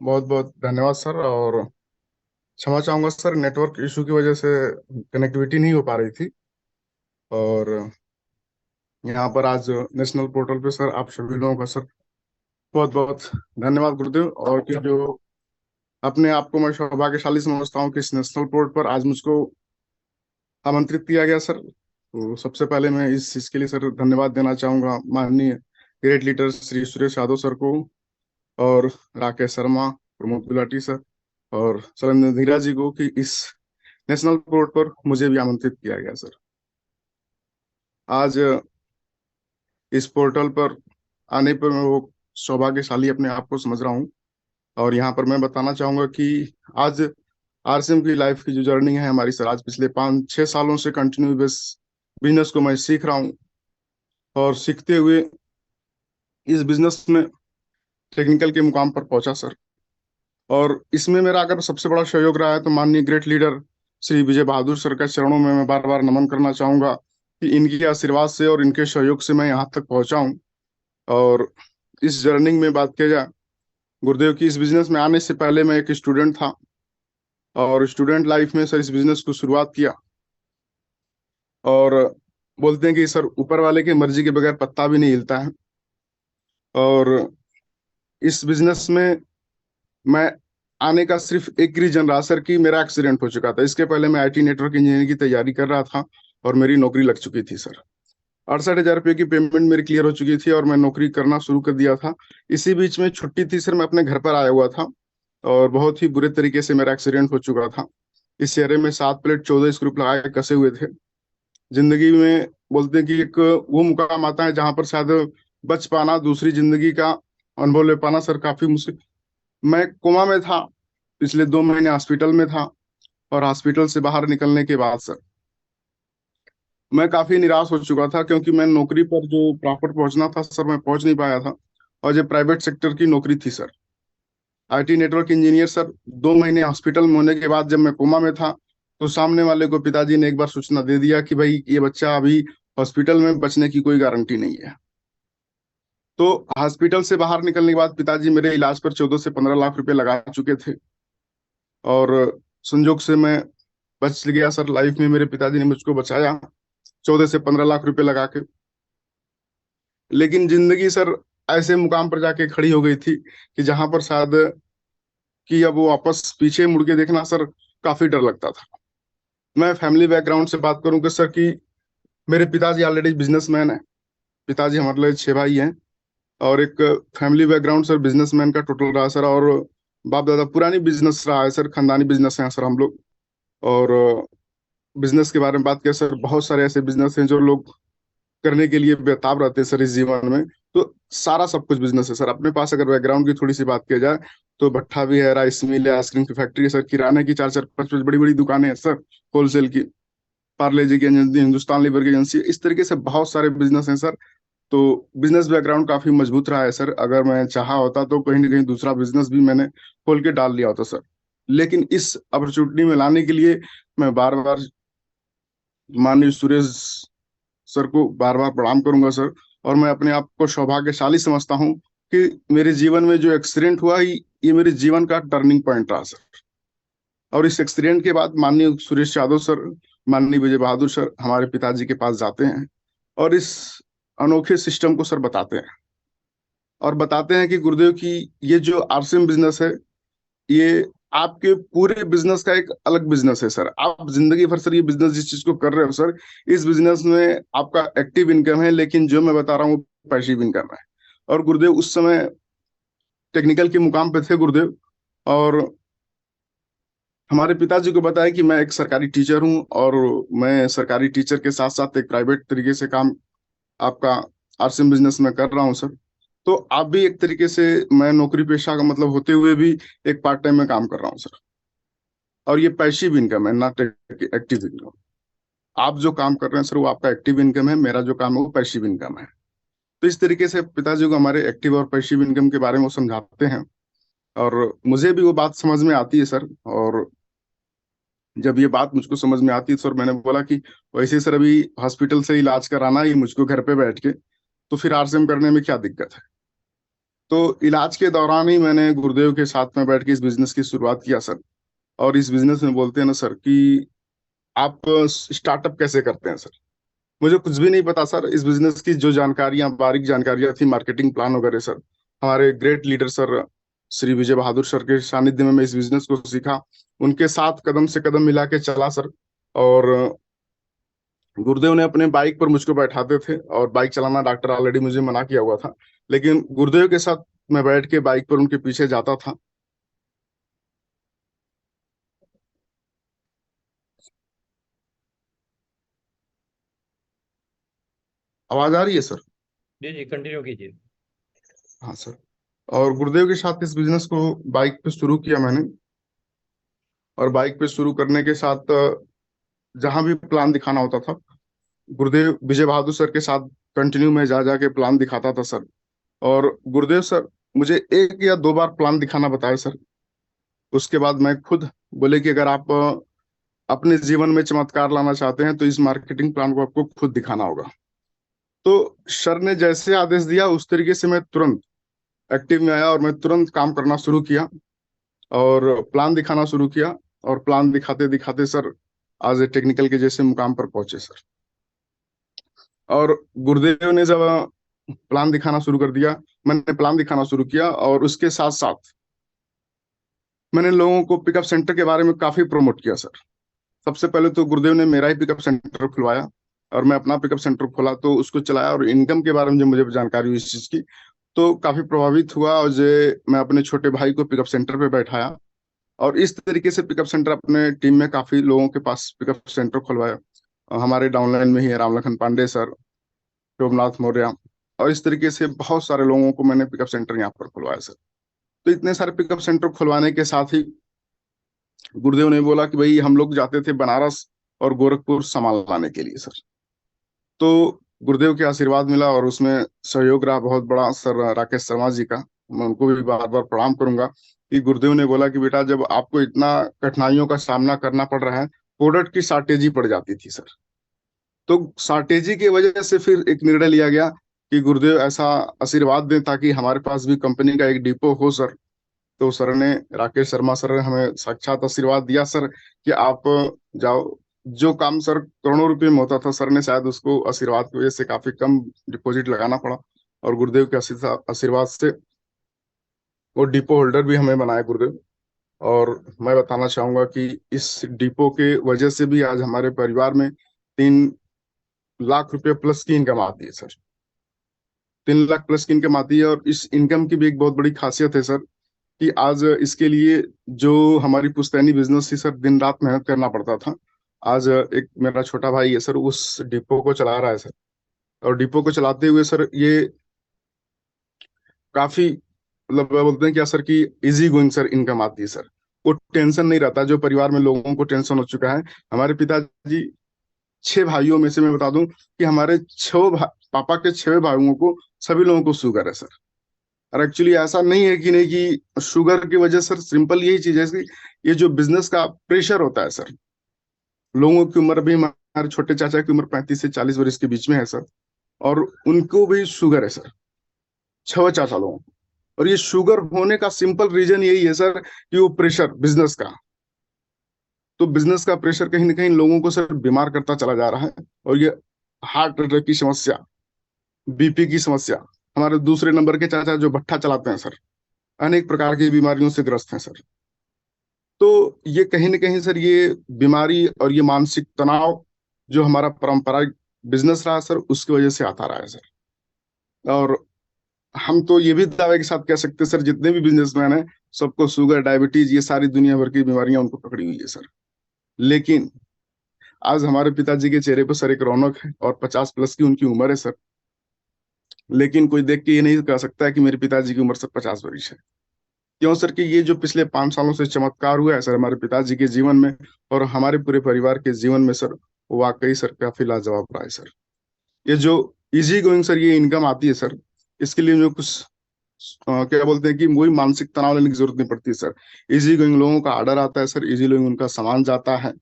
बहुत बहुत धन्यवाद सर। और क्षमा चाहूंगा सर, नेटवर्क इशू की वजह से कनेक्टिविटी नहीं हो पा रही थी। और यहाँ पर आज नेशनल पोर्टल पे सर आप सभी लोगों का सर बहुत बहुत धन्यवाद गुरुदेव। और कि जो अपने आप को मैं सौभाग्यशाली समझता हूँ कि इस नेशनल पोर्ट पर आज मुझको आमंत्रित किया गया सर। तो सबसे पहले मैं इस चीज के लिए सर धन्यवाद देना चाहूंगा माननीय great leader Shri Suresh Yadav sir को, और राकेश शर्मा, प्रमोद गुलाटी सर, और शैलेंद्र धीरा जी को, कि इस नेशनल कोर्ट पर मुझे भी आमंत्रित किया गया सर। आज इस पोर्टल पर आने पर मैं वो सौभाग्यशाली अपने आप को समझ रहा हूँ। और यहाँ पर मैं बताना चाहूंगा कि आज आरसीएम की लाइफ की जो जर्नी है हमारी सर, आज पिछले 5-6 सालों से कंटिन्यू बेस बिजनेस को मैं सीख रहा हूँ। और सीखते हुए इस बिजनेस में टेक्निकल के मुकाम पर पहुंचा सर। और इसमें मेरा अगर सबसे बड़ा सहयोग रहा है तो माननीय great leader Shri Vijay Bahadur sir के चरणों में मैं बार बार नमन करना चाहूंगा कि इनके आशीर्वाद से और इनके सहयोग से मैं यहाँ तक पहुंचा हूँ। और इस जर्नी में बात किया जाए गुरुदेव की, इस बिजनेस में आने से पहले मैं एक स्टूडेंट था। और स्टूडेंट लाइफ में सर इस बिजनेस को शुरुआत किया। और बोलते हैं कि सर ऊपर वाले की मर्जी के बगैर पत्ता भी नहीं हिलता है। और इस बिजनेस में मैं आने का सिर्फ एक रीजन रहा सर कि मेरा एक्सीडेंट हो चुका था। इसके पहले मैं आईटी नेटवर्क इंजीनियरिंग की तैयारी कर रहा था और मेरी नौकरी लग चुकी थी सर। 68,000 रुपये की पेमेंट मेरी क्लियर हो चुकी थी और मैं नौकरी करना शुरू कर दिया था। इसी बीच में छुट्टी थी सर, मैं अपने घर पर आया हुआ था और बहुत ही बुरे तरीके से मेरा एक्सीडेंट हो चुका था। इस चेहरे में 7 प्लेट 14 स्क्रू लगा के कसे हुए थे। जिंदगी में बोलते हैं कि एक वो मुकाम आता है जहां पर शायद बच पाना, दूसरी जिंदगी का अनुभव ले पाना सर काफी मुश्किल। मैं कोमा में था, पिछले 2 महीने हॉस्पिटल में था। और हॉस्पिटल से बाहर निकलने के बाद सर मैं काफी निराश हो चुका था, क्योंकि मैं नौकरी पर जो प्रॉपर पहुंचना था सर मैं पहुंच नहीं पाया था। और जो प्राइवेट सेक्टर की नौकरी थी sir, IT network engineer sir, 2 महीने हॉस्पिटल में होने के बाद जब मैं कोमा में था तो सामने वाले को पिताजी ने एक बार सूचना दे दिया कि भाई ये बच्चा अभी हॉस्पिटल में बचने की कोई गारंटी नहीं है। तो हॉस्पिटल से बाहर निकलने के बाद पिताजी मेरे इलाज पर 14 से 15 लाख रुपए लगा चुके थे। और संजोग से मैं बच गया सर। लाइफ में मेरे पिताजी ने मुझको बचाया 14 से 15 लाख रुपए लगा के। लेकिन जिंदगी सर ऐसे मुकाम पर जाके खड़ी हो गई थी कि जहां पर शायद कि अब वो वापस पीछे मुड़ के देखना सर काफी डर लगता था। मैं फैमिली बैकग्राउंड से बात करूं कि सर कि मेरे पिताजी ऑलरेडी बिजनेसमैन है। पिताजी हमारे लिए 6 भाई हैं। और एक फैमिली बैकग्राउंड सर बिजनेसमैन का टोटल रहा सर। और बाप दादा पुरानी बिजनेस रहा है सर, खानदानी बिजनेस है सर हम लोग। और बिजनेस के बारे में बात करें सर, बहुत सारे ऐसे बिजनेस हैं जो लोग करने के लिए बेताब रहते हैं सर इस जीवन में। तो सारा सब कुछ बिजनेस है सर अपने पास। अगर बैकग्राउंड की थोड़ी सी बात की जाए तो भट्ठा भी है, राइस मिल है, आइसक्रीम की फैक्ट्री है सर, किराने की 4-4 5-5 बड़ी बड़ी दुकानें हैं सर, होलसेल की, पार्ले जी की एजेंसी, हिंदुस्तान लीवर की एजेंसी, इस तरीके से बहुत सारे बिजनेस हैं सर। तो बिजनेस बैकग्राउंड काफी मजबूत रहा है सर। अगर मैं चाहा होता तो कहीं ना कहीं दूसरा बिजनेस भी मैंने खोल के डाल लिया होता सर। लेकिन इस अपॉर्चुनिटी में लाने के लिए मैं बार बार माननीय सुरेश सर को बार बार प्रणाम करूंगा सर। और मैं अपने आप को सौभाग्यशाली समझता हूँ कि मेरे जीवन में जो एक्सीडेंट हुआ ये मेरे जीवन का टर्निंग पॉइंट रहा सर। और इस एक्सीडेंट के बाद माननीय सुरेश यादव सर, माननीय विजय बहादुर सर हमारे पिताजी के पास जाते हैं और इस अनोखे सिस्टम को सर बताते हैं। और बताते हैं कि गुरुदेव की ये जो आरसीएम बिजनेस है, ये आपके पूरे बिजनेस का एक अलग बिजनेस है सर। आप जिंदगी भर सर ये बिजनेस जिस चीज को कर रहे हो सर, इस बिजनेस में आपका एक्टिव इनकम है, लेकिन जो मैं बता रहा हूँ वो पैसिव इनकम है। और गुरुदेव उस समय टेक्निकल के मुकाम पे थे गुरुदेव। और हमारे पिताजी को बताया कि मैं एक सरकारी टीचर हूँ और मैं सरकारी टीचर के साथ साथ एक प्राइवेट तरीके से काम आपका आरसीएम बिजनेस में कर रहा हूँ सर। तो आप भी एक तरीके से, मैं नौकरी पेशा का मतलब होते हुए भी एक पार्ट टाइम में काम कर रहा हूँ सर। और ये पैसिव इनकम है, नॉट एक्टिव इनकम। आप जो काम कर रहे हैं सर वो आपका एक्टिव इनकम है, मेरा जो काम है वो पैसिव इनकम है। तो इस तरीके से पिताजी को हमारे एक्टिव और पैसिव इनकम के बारे में वो समझाते हैं। और मुझे भी वो बात समझ में आती है सर। और जब ये बात मुझको समझ में आती है सर, मैंने बोला कि वैसे सर अभी हॉस्पिटल से इलाज कराना ही मुझको घर पे बैठ के, तो फिर आरसीएम करने में क्या दिक्कत है। तो इलाज के दौरान ही मैंने गुरुदेव के साथ में बैठ के इस बिजनेस की शुरुआत किया सर। और इस बिजनेस में बोलते हैं ना सर कि आप स्टार्टअप कैसे करते हैं सर। मुझे कुछ भी नहीं पता सर, इस बिजनेस की जो जानकारियां, बारीक जानकारियां थी, मार्केटिंग प्लान वगैरह सर, हमारे great leader sir Shri Vijay Bahadur sir के सानिध्य में मैं इस बिजनेस को सीखा। उनके साथ कदम से कदम मिला के चला सर। और गुरुदेव ने अपने बाइक पर मुझको बैठाते थे, और बाइक चलाना डॉक्टर ऑलरेडी मुझे मना किया हुआ था, लेकिन गुरुदेव के साथ मैं बैठ के बाइक पर उनके पीछे जाता था। आवाज आ रही है सर? जी जी, कंटिन्यू कीजिए। हाँ सर। और गुरुदेव के साथ इस बिजनेस को बाइक पे शुरू किया मैंने। और बाइक पे शुरू करने के साथ जहां भी प्लान दिखाना होता था, गुरुदेव विजय बहादुर सर के साथ कंटिन्यू में जा जाके प्लान दिखाता था सर। और गुरुदेव सर मुझे एक या दो बार प्लान दिखाना बताए सर। उसके बाद मैं खुद बोले कि अगर आप अपने जीवन में चमत्कार लाना चाहते हैं तो इस मार्केटिंग प्लान को आपको खुद दिखाना होगा। तो सर ने जैसे आदेश दिया उस तरीके से मैं तुरंत एक्टिव में आया और मैं तुरंत काम करना शुरू किया और प्लान दिखाना शुरू किया। और प्लान दिखाते दिखाते सर आज टेक्निकल के जैसे मुकाम पर पहुंचे सर। और गुरुदेव ने जब प्लान दिखाना शुरू कर दिया, मैंने प्लान दिखाना शुरू किया, और उसके साथ साथ मैंने लोगों को पिकअप सेंटर के बारे में काफी प्रमोट किया सर। सबसे पहले तो गुरुदेव ने मेरा ही पिकअप सेंटर खुलवाया, और मैं अपना पिकअप सेंटर खोला तो उसको चलाया, और इनकम के बारे में जब मुझे जानकारी हुई इस चीज की तो काफी प्रभावित हुआ, और जो मैं अपने छोटे भाई को पिकअप सेंटर पे बैठाया, और इस तरीके से पिकअप सेंटर अपने टीम में काफी लोगों के पास पिकअप सेंटर खुलवाया। हमारे डाउनलाइन में ही है रामलखन पांडे सर, शोभनाथ मौर्य, और इस तरीके से बहुत सारे लोगों को मैंने पिकअप सेंटर यहाँ पर खुलवाया सर। तो इतने सारे पिकअप सेंटर खुलवाने के साथ ही गुरुदेव ने बोला कि भाई हम लोग जाते थे बनारस और गोरखपुर सामान लाने के लिए सर। तो गुरुदेव के आशीर्वाद मिला, और उसमें सहयोग रहा बहुत बड़ा सर राकेश शर्मा जी का। मैं उनको भी बार बार प्रणाम करूंगा कि गुरुदेव ने बोला कि बेटा जब आपको इतना कठिनाइयों का सामना करना पड़ रहा है, प्रोडक्ट की शॉर्टेज ही पड़ जाती थी सर। तो शॉर्टेजी की वजह से फिर एक निर्णय लिया गया कि गुरुदेव ऐसा आशीर्वाद दें ताकि हमारे पास भी कंपनी का एक डिपो हो सर। तो सर ने, राकेश शर्मा सर ने हमें साक्षात आशीर्वाद दिया सर कि आप जाओ। जो काम सर करोड़ों रुपए में होता था, सर ने शायद उसको आशीर्वाद की वजह से काफी कम डिपॉजिट लगाना पड़ा, और गुरुदेव के आशीर्वाद से वो डिपो होल्डर भी हमें बनाया गुरुदेव। और मैं बताना चाहूंगा कि इस डिपो के वजह से भी आज हमारे परिवार में 3 लाख रुपए प्लस की इनकम आती है सर। 3 लाख प्लस की इनकम आती है, और इस इनकम की भी एक बहुत बड़ी खासियत है सर कि आज इसके लिए जो हमारी पुश्तैनी बिजनेस थी सर, दिन रात मेहनत करना पड़ता था। आज एक मेरा छोटा भाई है सर, उस डिपो को चला रहा है सर। और डिपो को चलाते हुए सर ये काफी, मतलब बोलते हैं क्या सर कि इजी गोइंग सर इनकम आती है सर। वो टेंशन नहीं रहता जो परिवार में लोगों को टेंशन हो चुका है। हमारे पिताजी 6 भाइयों में से मैं बता दूं कि हमारे पापा के 6 भाइयों को, सभी लोगों को शुगर है सर। और एक्चुअली ऐसा नहीं है कि नहीं कि शुगर की वजह सर, सिंपल यही चीज है कि ये जो बिजनेस का प्रेशर होता है सर, लोगों की उम्र भी, हमारे छोटे चाचा की उम्र 35 से 40 वर्ष के बीच में है सर, और उनको भी शुगर है सर, 6 चाचा लोगों को। और ये शुगर होने का सिंपल रीजन यही है सर कि वो प्रेशर बिजनेस का। तो बिजनेस का प्रेशर कहीं ना कहीं लोगों को सर बीमार करता चला जा रहा है। और ये हार्ट अटैक की समस्या, बीपी की समस्या, हमारे दूसरे नंबर के चाचा जो भट्ठा चलाते हैं सर, अनेक प्रकार की बीमारियों से ग्रस्त हैं सर। तो ये कहीं ना कहीं सर ये बीमारी और ये मानसिक तनाव जो हमारा पारंपरिक बिजनेस रहा सर, उसकी वजह से आता रहा है सर। और हम तो ये भी दावे के साथ कह सकते हैं सर, जितने भी बिजनेसमैन हैं सबको शुगर, डायबिटीज, ये सारी दुनिया भर की बीमारियां उनको पकड़ी हुई है सर। लेकिन आज हमारे पिताजी के चेहरे पर सर एक रौनक है, और 50 प्लस की उनकी उम्र है सर। लेकिन कोई देख के ये नहीं कह सकता है कि मेरे पिताजी की उम्र सर 50 वर्ष है। क्यों सर? कि ये जो पिछले 5 सालों से चमत्कार हुआ है सर हमारे पिताजी के जीवन में और हमारे पूरे परिवार के जीवन में सर, वाकई सर काफी लाजवाब रहा है सर। ये जो इजी गोइंग सर ये इनकम आती है सर, इसके लिए जो कुछ क्या बोलते हैं कि वही मानसिक तनाव लेने की जरूरत नहीं पड़ती सर। इजी गोइंग लोगों का ऑर्डर आता है सर, इजी गोइंग उनका सामान जाता है,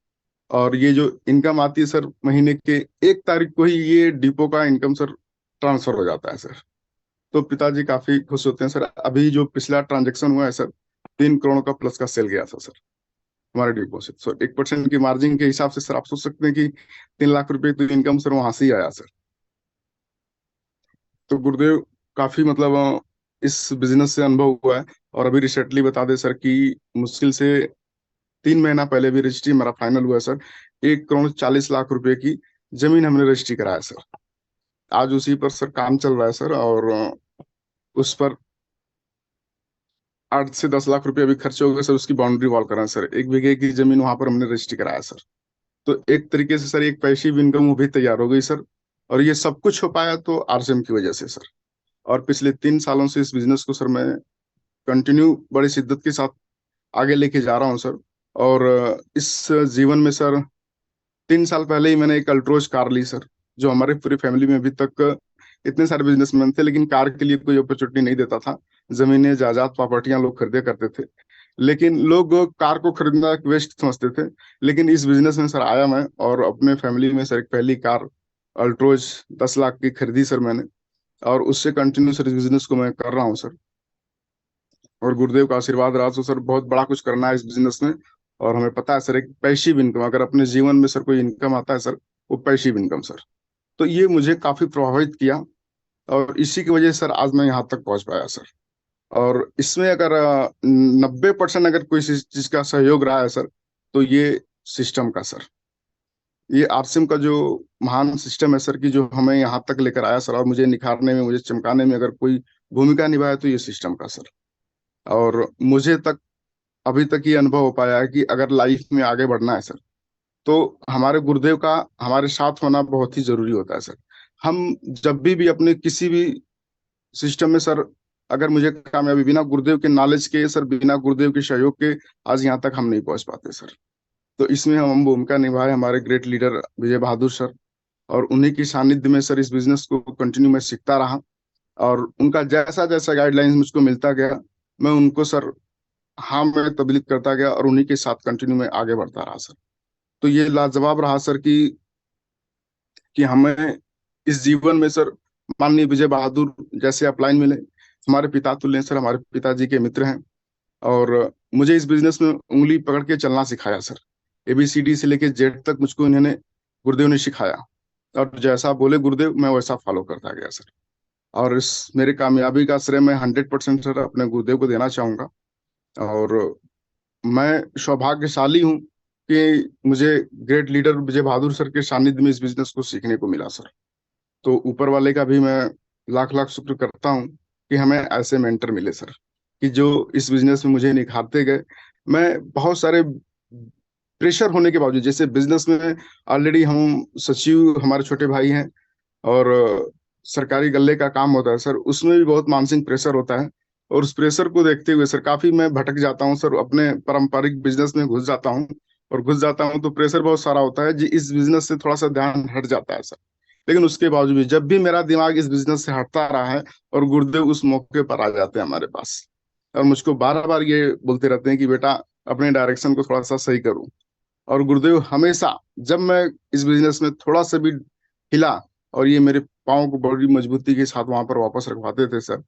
और ये जो इनकम आती है सर, महीने के 1 तारीख को ही ये डिपो का इनकम सर ट्रांसफर हो जाता है सर। तो पिताजी काफी खुश होते हैं सर। अभी जो पिछला ट्रांजेक्शन हुआ है सर, 3 करोड़ का प्लस का सेल गया था सर, हमारे डिपॉजिट सर। 1% की मार्जिन के हिसाब से सर आप सोच सकते हैं कि 3 लाख रुपए तो इनकम सर वहां से ही आया सर। तो गुरुदेव काफी मतलब इस बिजनेस से अनुभव हुआ है। और अभी रिसेंटली बता दे सर कि मुश्किल से 3 महीना पहले भी रजिस्ट्री हमारा फाइनल हुआ है सर। 1 करोड़ 40 लाख रुपए की जमीन हमने रजिस्ट्री कराया सर। आज उसी पर सर काम चल रहा है सर। और उस पर 8 से 10 लाख रुपए अभी खर्च हो गए सर। उसकी बाउंड्री वॉल करा है सर, 1 बीघे की जमीन वहां पर हमने रजिस्ट्री कराया सर। तो एक तरीके से सर एक पैसिव इनकम वो भी तैयार हो गई सर। और ये सब कुछ हो पाया तो आरसीएम की वजह से सर। और पिछले 3 सालों से इस बिजनेस को सर मैं कंटिन्यू बड़ी शिद्दत के साथ आगे लेके जा रहा हूँ सर। और इस जीवन में सर 3 साल पहले ही मैंने एक अल्ट्रोज कार ली सर। जो हमारे पूरी फैमिली में अभी तक इतने सारे बिजनेसमैन थे, लेकिन कार के लिए कोई अपॉर्चुनिटी नहीं देता था। जमीनें जायदाद प्रॉपर्टियां लोग खरीदे करते थे, लेकिन लोग कार को खरीदना एक वेस्ट समझते थे। लेकिन इस बिजनेस में सर आया मैं, और अपने फैमिली में सर एक पहली कार अल्ट्रोज 10 लाख की खरीदी सर मैंने। और उससे कंटिन्यू सर इस बिजनेस को मैं कर रहा हूँ सर। और गुरुदेव का आशीर्वाद रहा तो सर बहुत बड़ा कुछ करना है इस बिजनेस में। और हमें पता है सर एक पैसिव इनकम, अगर अपने जीवन में सर कोई इनकम आता है सर, वो पैसिव इनकम सर। तो ये मुझे काफी प्रभावित किया। और इसी की वजह से सर आज मैं यहाँ तक पहुंच पाया सर। और इसमें अगर 90% अगर कोई चीज का सहयोग रहा है सर, तो ये सिस्टम का सर। ये आरसीएम का जो महान सिस्टम है सर, कि जो हमें यहाँ तक लेकर आया सर, और मुझे निखारने में, मुझे चमकाने में अगर कोई भूमिका निभाया तो ये सिस्टम का सर। और मुझे तक अभी तक ये अनुभव हो पाया है कि अगर लाइफ में आगे बढ़ना है सर, तो हमारे गुरुदेव का हमारे साथ होना बहुत ही जरूरी होता है सर। हम जब भी अपने किसी भी सिस्टम में सर, अगर मुझे कामयाबी बिना गुरुदेव के नॉलेज के सर, बिना गुरुदेव के सहयोग के आज यहाँ तक हम नहीं पहुंच पाते सर। तो इसमें हम भूमिका निभाए हमारे great leader Vijay Bahadur sir. और उन्हीं की सानिध्य में सर इस बिजनेस को कंटिन्यू मैं सीखता रहा। और उनका जैसा जैसा गाइडलाइंस मुझको मिलता गया, मैं उनको सर हाँ मैं तबलीग करता गया, और उन्हीं के साथ कंटिन्यू में आगे बढ़ता रहा सर। तो ये लाजवाब रहा सर कि हमें इस जीवन में सर माननीय विजय बहादुर जैसे अपलाइन मिले। हमारे पिता तुल्य सर, हमारे पिताजी के मित्र हैं। और मुझे इस बिजनेस में उंगली पकड़ के चलना सिखाया सर। ABCD से लेके जेड तक मुझको इन्होंने, गुरुदेव ने सिखाया। और जैसा बोले गुरुदेव मैं वैसा फॉलो करता गया सर। और इस मेरे कामयाबी का श्रेय मैं 100% सर अपने गुरुदेव को देना चाहूंगा। और मैं सौभाग्यशाली हूँ कि मुझे great leader Vijay Bahadur sir के सानिध्य में इस बिजनेस को सीखने को मिला सर। तो ऊपर वाले का भी मैं लाख लाख शुक्र करता हूँ कि हमें ऐसे मेंटर मिले सर, कि जो इस बिजनेस में मुझे निखारते गए। मैं बहुत सारे प्रेशर होने के बावजूद, जैसे बिजनेस में ऑलरेडी हम सचिव हमारे छोटे भाई हैं, और सरकारी गल्ले का काम होता है सर, उसमें भी बहुत मानसिक प्रेशर होता है। और उस प्रेशर को देखते हुए सर काफी मैं भटक जाता हूँ सर, अपने पारंपरिक बिजनेस में घुस जाता हूँ। और घुस जाता हूँ तो प्रेशर बहुत सारा होता है जी, इस बिजनेस से थोड़ा सा ध्यान हट जाता है सर। लेकिन उसके बावजूद भी जब भी मेरा दिमाग इस बिजनेस से हटता रहा है, और गुरुदेव उस मौके पर आ जाते हैं हमारे पास, और मुझको बार बार ये बोलते रहते हैं कि बेटा अपने डायरेक्शन को थोड़ा सा सही करूं। और गुरुदेव हमेशा, जब मैं इस बिजनेस में थोड़ा सा भी हिला, और ये मेरे पाँव को बड़ी मजबूती के साथ वहां पर वापस रखवाते थे सर।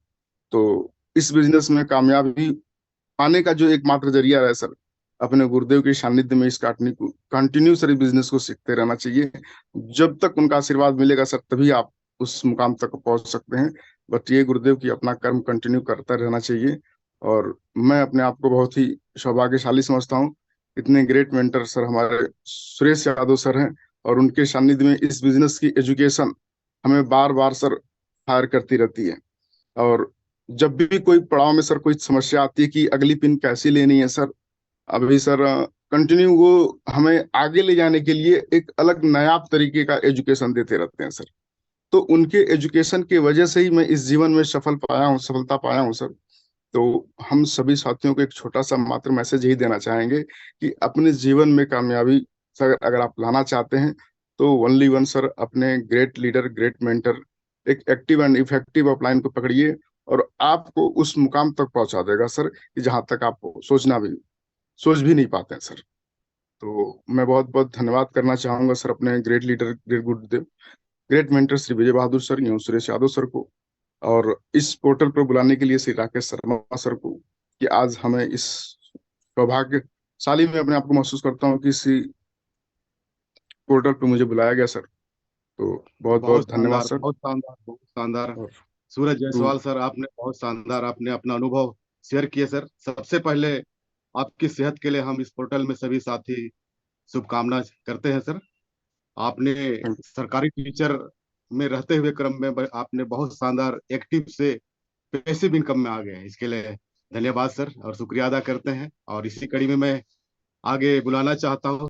तो इस बिजनेस में कामयाबी पाने का जो एकमात्र जरिया है सर, अपने गुरुदेव के सानिध्य में इस काटने को कंटिन्यू सर इस बिजनेस को सीखते रहना चाहिए। जब तक उनका आशीर्वाद मिलेगा सर, तभी आप उस मुकाम तक पहुंच सकते हैं। बट ये गुरुदेव की अपना कर्म कंटिन्यू करता रहना चाहिए। और मैं अपने आप को बहुत ही सौभाग्यशाली समझता हूँ। इतने ग्रेट मेंटर सर हमारे सुरेश यादव सर हैं। और उनके सानिध्य में इस बिजनेस की एजुकेशन हमें बार बार सर हायर करती रहती है। और जब भी कोई पड़ाव में सर कोई समस्या आती है कि अगली पिन कैसी लेनी है सर, अभी सर कंटिन्यू वो हमें आगे ले जाने के लिए एक अलग नायाब तरीके का एजुकेशन देते रहते हैं सर। तो उनके एजुकेशन की वजह से ही मैं इस जीवन में सफलता पाया हूँ सर। तो हम सभी साथियों को एक छोटा सा मात्र मैसेज यही देना चाहेंगे कि अपने जीवन में कामयाबी सर अगर आप लाना चाहते हैं, तो ओनली वन सर अपने ग्रेट लीडर, ग्रेट मेंटर, एक एक्टिव एंड इफेक्टिव अपलाइन को पकड़िए, और आपको उस मुकाम तक पहुंचा देगा सर कि जहां तक आप सोच भी नहीं पाते हैं सर। तो मैं बहुत बहुत धन्यवाद करना चाहूंगा सर अपने ग्रेट लीडर, ग्रेट गुरुदेव, great mentor Shri Vijay Bahadur sir एवं सुरेश यादव सर को। और इस पोर्टल पर बुलाने के लिए श्री राकेश शर्मा सर को, कि आज हमें इस सौभाग्यशाली में अपने आप को महसूस करता हूँ कि इसी पोर्टल पे मुझे बुलाया गया सर। तो बहुत बहुत बहुत धन्यवाद शानदार, सर। बहुत शानदार, बहुत शानदार। और सूरज टू जायसवाल सर, आपने बहुत शानदार, आपने अपना अनुभव शेयर किए सर। सबसे पहले आपकी सेहत के लिए हम इस पोर्टल में सभी साथी शुभकामना करते हैं सर। आपने सरकारी टीचर में रहते हुए क्रम में आपने बहुत शानदार एक्टिव से पैसिव इनकम में आ गए हैं। इसके लिए धन्यवाद सर, और शुक्रिया अदा करते हैं। और इसी कड़ी में मैं आगे बुलाना चाहता हूँ